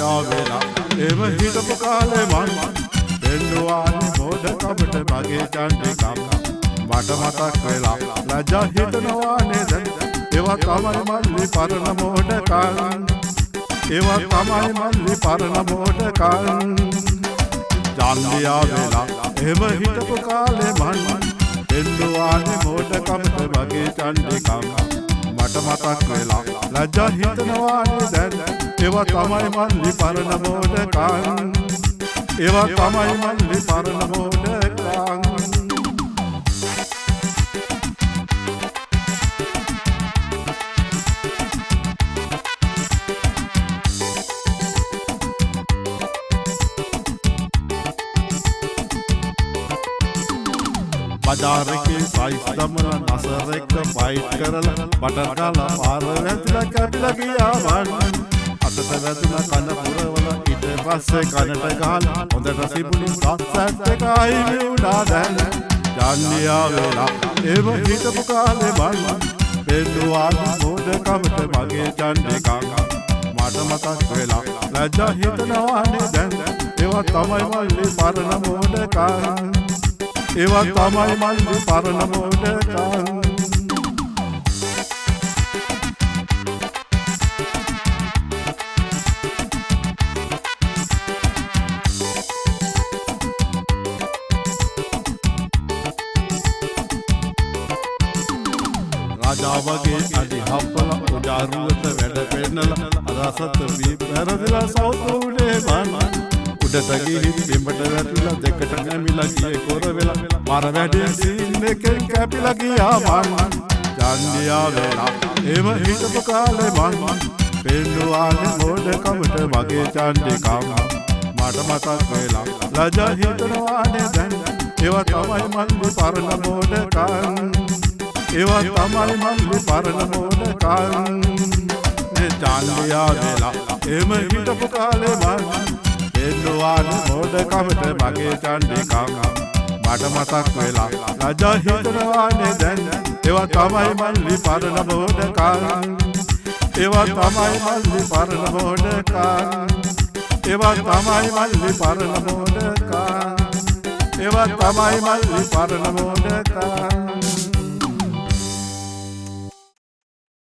වෙලා එම හිටපු කාලේ මං පෙන්නුවානේ මොඩකමට මගේ චන්ද්‍රිකා මට මතක් වෙලා ලැජ්ජා හිතනවානේ දැන් ඒවා තමයි මල්ලි පරණ මොඩකම් ඒවා තමයි මල්ලි පරණ මොඩකම් චන්දියා වෙලා එම හිටපු කාලේ මං පෙන්නුවානේ මොඩකමට මගේ චන්ද්‍රිකා මට මතක් වෙලා ලැජ්ජා හිතනවානේ දැන් ඒවා තමයි මල්ලි පරණ මොඩකම් ඒවා තමයි මල්ලි පරණ මොඩකම් බජාරකේ සයිස් දමලා නසර එක්ක ෆයිට් කරලා බටර් කාලා පාර වැදිලා කැපිලා ගියා මං අතට වැදුනා කන පුරවල ඊට පස්සේ කනට ගහලා හොඳට සිපුණු සස්සත් එකයි වුණා දැන් ජාන්නියා වෙලා එම හිටපු කාලේ මං පෙන්නුවානේ මොඩකමට මගේ චන්ද්‍රිකා මට මතක් වෙලා ලැජ්ජා හිතනවානේ දැන් ඒවා තමයි මල්ලි පරණ මොඩකම් ඒවා තමයි මල්ලි පරණ මොඩකම් රාජාවගේ අඩි හප්පල උඩාරුවට වැඩ පෙන්නලා අරසත් වී පෙරදිලා සෞතුනේ මන් උඩට ගිහින් බිම්බට වැටිලා දෙකට නැමිලා ගියේ කොර වෙලා මර වැඩේ සීන් එකෙන් කැපිලා ගියා මන් චන්දියා වෙලා එම හිටපු කාලේ මන් පෙන්නුවානේ මොඩකමට මගේ චන්ද්‍රිකා මට මතක් වෙලා ලැජ්ජා හිතනවානේ දැන් ඒවා තමයි මල්ලි පරණ මොඩකම් ඒවා තමයි මල්ලි පරණ මොඩකම් නේ චන්දියා වෙලා එම හිටපු කාලේ මන් පෙන්නුවානේ මොඩකමට මගේ චන්ද්‍රිකා මට මතක් වෙලා ලැජ්ජා හිතනවානේ දැන් ඒවා තමයි මල්ලි පරණ මොඩකම් ඒවා තමයි මල්ලි පරණ මොඩකම් ඒවා තමයි මල්ලි පරණ මොඩකම් ඒවා තමයි මල්ලි පරණ මොඩකම්